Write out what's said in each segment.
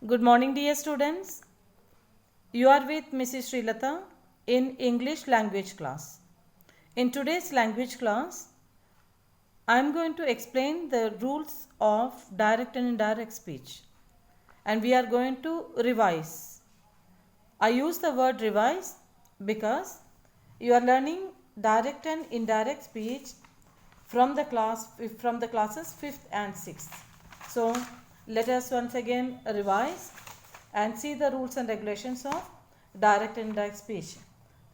Good morning, dear students. You are with Mrs. Srilata in English language class. In today's language class, I am going to explain the rules of direct and indirect speech, and we are going to revise. I use the word revise because you are learning direct and indirect speech from the classes 5th and 6th. So let us once again revise and see the rules and regulations of direct and indirect speech.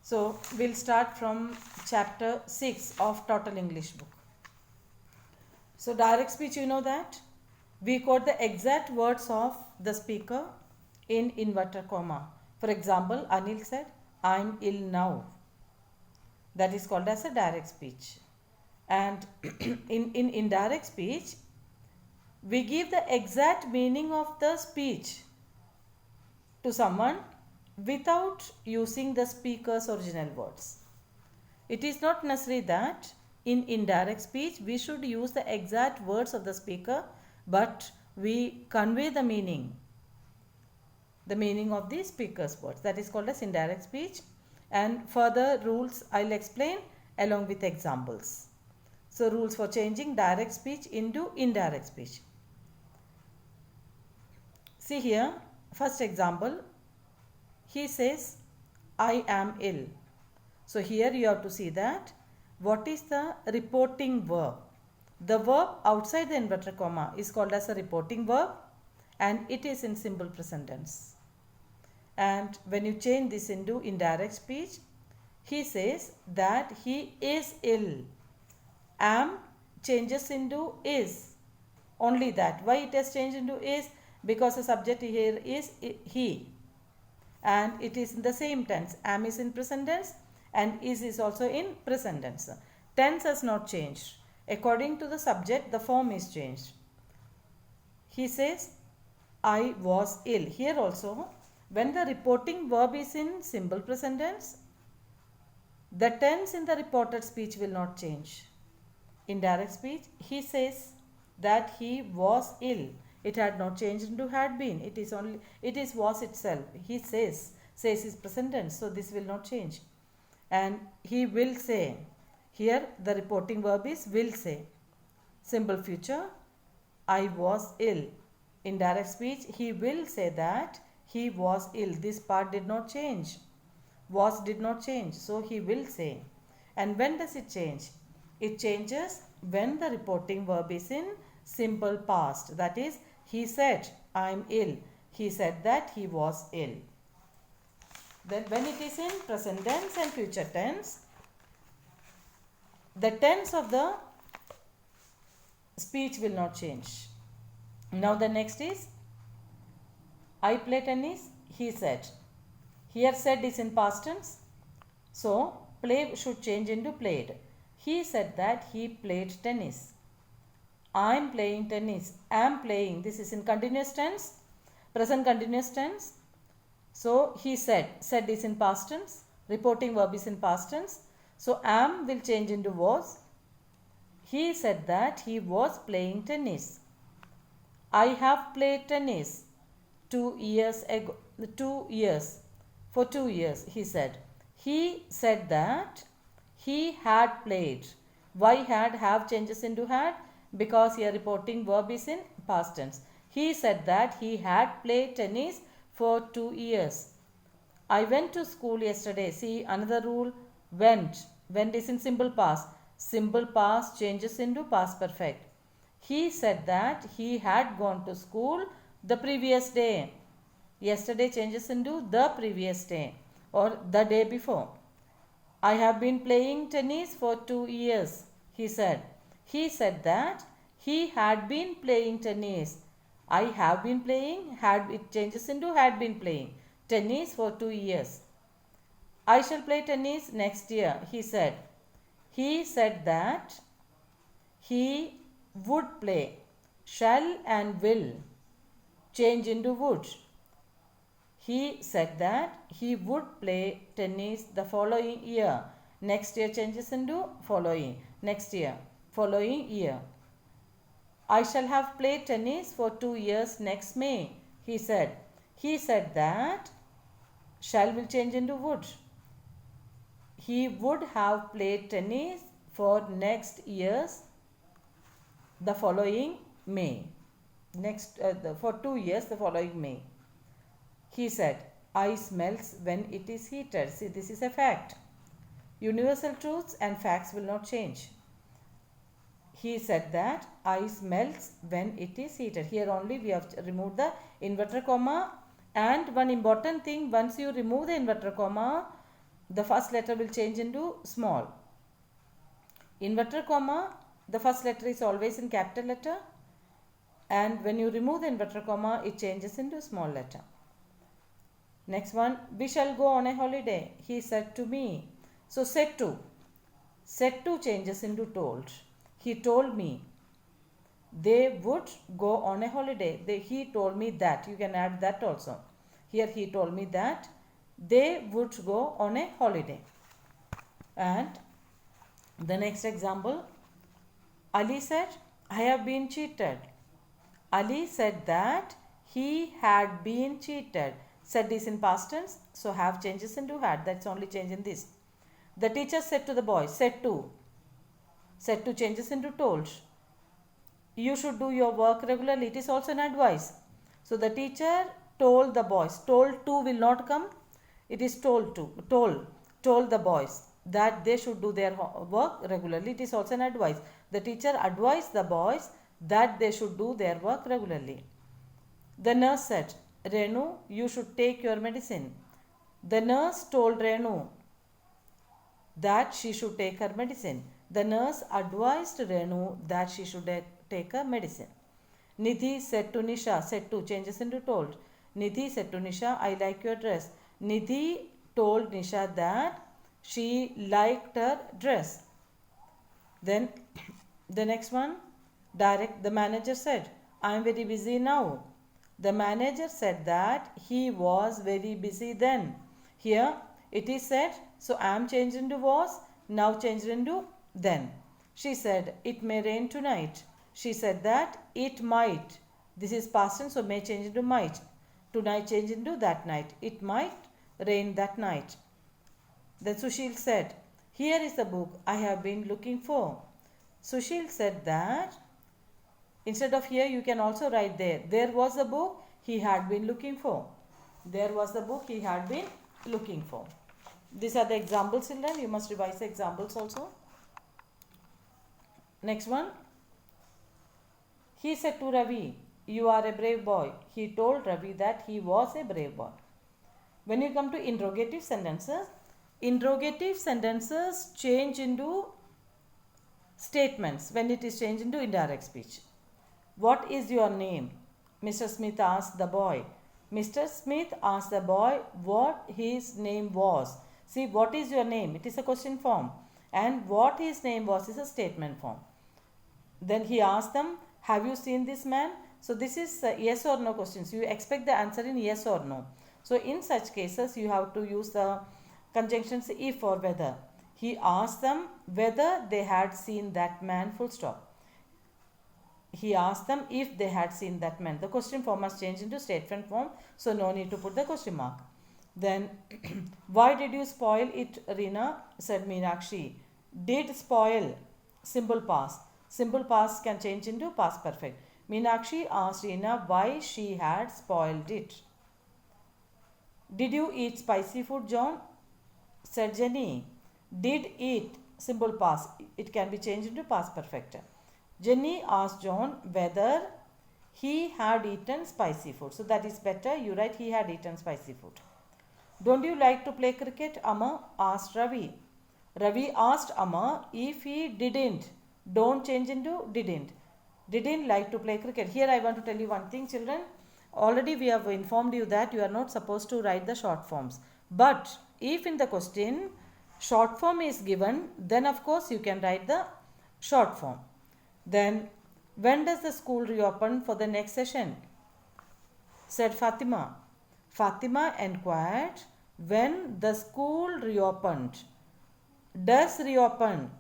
So we'll start from chapter 6 of Total English book. So direct speech, you know that we quote the exact words of the speaker in inverted comma. For example, Anil said, "I'm ill now." That is called as a direct speech. And in indirect speech, we give the exact meaning of the speech to someone without using the speaker's original words. It is not necessary that in indirect speech we should use the exact words of the speaker, but we convey the meaning of the speaker's words. That is called as indirect speech, and further rules I'll explain along with examples. So rules for changing direct speech into indirect speech. See here, first example, he says, "I am ill." So here you have to see that what is the reporting verb. The verb outside the inverted comma is called as a reporting verb, and it is in simple present tense. And when you change this into indirect speech, he says that he is ill. Am changes into is. Only that. Why it has changed into is? Because the subject here is he, and it is in the same tense. Am is in present tense and is also in present tense. Tense has not changed. According to the subject, the form is changed. He says, "I was ill." Here also, when the reporting verb is in simple present tense, the tense in the reported speech will not change. In direct speech, he says that he was ill. It had not changed into had been. It is was itself. He says is present tense, so this will not change. And he will say. Here the reporting verb is will say. Simple future, "I was ill." In direct speech, he will say that he was ill. This part did not change. Was did not change, so he will say. And when does it change? It changes when the reporting verb is in simple past. That is, he said, "I'm ill." He said that he was ill. Then when it is in present tense and future tense, the tense of the speech will not change. Now the next is, "I play tennis," he said. Here said is in past tense, so play should change into played. He said that he played tennis. I'm playing tennis. Am playing. This is in continuous tense, present continuous tense. So he said. Said is in past tense. Reporting verb is in past tense. So am will change into was. He said that he was playing tennis. I have played tennis 2 years ago. 2 years. For 2 years, he said. He said that he had played. Why had have changes into had? Because here reporting verb is in past tense. He said that he had played tennis for 2 years. I went to school yesterday. See another rule, went. Went is in simple past. Simple past changes into past perfect. He said that he had gone to school the previous day. Yesterday changes into the previous day or the day before. I have been playing tennis for 2 years, he said. He said that he had been playing tennis. I have been playing, had it changes into had been playing tennis for 2 years. I shall play tennis next year, he said. He said that he would play. Shall and will change into would. He said that he would play tennis the following year. Next year changes into following. Next year. Following year. I shall have played tennis for 2 years next May. He said. He said that shall will change into would. He would have played tennis for next year's the following May. For 2 years the following May. He said, ice melts when it is heated. See, this is a fact. Universal truths and facts will not change. He said that ice melts when it is heated. Here only we have removed the inverted comma, and one important thing, once you remove the inverted comma, the first letter will change into small. Inverted comma, the first letter is always in capital letter, and when you remove the inverted comma, it changes into small letter. Next one, we shall go on a holiday, he said to me. So said to changes into told. He told me. They would go on a holiday. He told me that. You can add that also. Here he told me that they would go on a holiday. And the next example, Ali said, I have been cheated. Ali said that he had been cheated. Said is in past tense, so have changes into had. That's only change in this. The teacher said to the boy, said to changes into told. You should do your work regularly. It is also an advice. So the teacher told the boys. Told to will not come. It is told the boys that they should do their work regularly. It is also an advice. The teacher advised the boys that they should do their work regularly. The nurse said, Renu, you should take your medicine. The nurse told Renu that she should take her medicine. The nurse advised Renu that she should take her medicine. Nidhi said to Nisha, said to changes into told. Nidhi said to Nisha, I like your dress. Nidhi told Nisha that she liked her dress. Then the next one, the manager said, I am very busy now. The manager said that he was very busy then. Here it is said, so am changed into was, now changed into then. She said, it may rain tonight. She said that it might. This is past tense, so may change into might. Tonight change into that night. It might rain that night. Then Sushil said, here is the book I have been looking for. Sushil said that, instead of here you can also write there. There was the book he had been looking for. There was the book he had been looking for. These are the examples, children. You must revise the examples also. Next one. He said to Ravi, you are a brave boy. He told Ravi that he was a brave boy. When you come to interrogative sentences change into statements when it is changed into indirect speech. What is your name? Mr. Smith asked the boy. Mr. Smith asked the boy what his name was. See, what is your name? It is a question form. And what his name was is a statement form. Then he asked them, have you seen this man? So this is yes or no questions. You expect the answer in yes or no. So in such cases, you have to use the conjunctions if or whether. He asked them whether they had seen that man, full stop. He asked them if they had seen that man. The question form must change into statement form, so no need to put the question mark. Then, why did you spoil it, Reena? Said Meenakshi. Did spoil, simple past. Simple past can change into past perfect. Meenakshi asked Reena why she had spoiled it. Did you eat spicy food, John? Said Jenny. Did eat, simple past. It can be changed into past perfect. Jenny asked John whether he had eaten spicy food. So that is better. You write he had eaten spicy food. Don't you like to play cricket? Amma asked Ravi. Ravi asked Amma if he didn't. Don't change into didn't. Didn't like to play cricket. Here I want to tell you one thing, children. Already we have informed you that you are not supposed to write the short forms. But if in the question short form is given, then of course you can write the short form. Then, when does the school reopen for the next session? Said Fatima. Fatima inquired when the school reopened. Does reopen,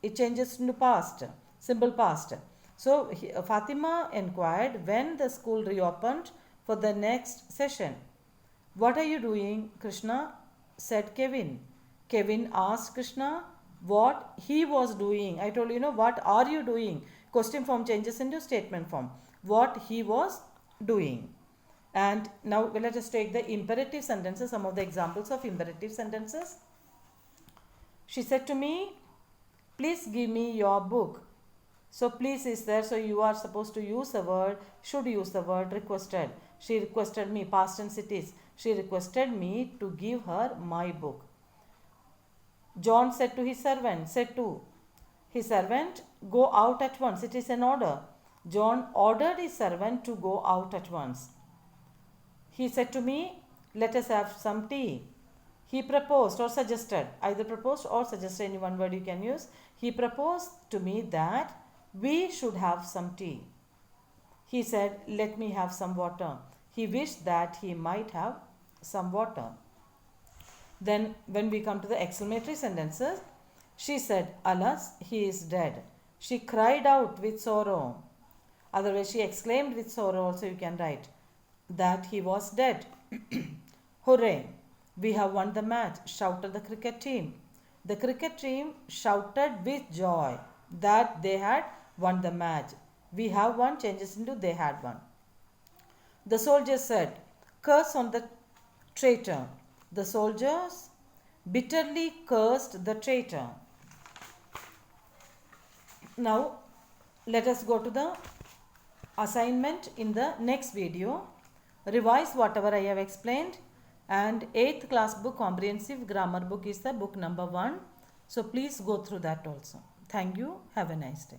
it changes into past, simple past. So, Fatima inquired when the school reopened for the next session. What are you doing, Krishna? Said Kevin. Kevin asked Krishna what he was doing. I told you, what are you doing? Question form changes into statement form. What he was doing. And now let us take the imperative sentences, some of the examples of imperative sentences. She said to me, please give me your book. So please is there, so you are supposed to use the word, should use the word requested. She requested me, past tense it is. She requested me to give her my book. John said to his servant, go out at once. It is an order. John ordered his servant to go out at once. He said to me, let us have some tea. He proposed or suggested, either proposed or suggested, any one word you can use. He proposed to me that we should have some tea. He said, let me have some water. He wished that he might have some water. Then when we come to the exclamatory sentences, she said, alas, he is dead. She cried out with sorrow. Otherwise, she exclaimed with sorrow also you can write that he was dead. Hooray, we have won the match, shouted the cricket team. The cricket team shouted with joy that they had won the match. We have won changes into they had won. The soldiers said, curse on the traitor. The soldiers bitterly cursed the traitor. Now, let us go to the assignment in the next video. Revise whatever I have explained. And 8th class book, comprehensive grammar book is the book number 1. So, please go through that also. Thank you. Have a nice day.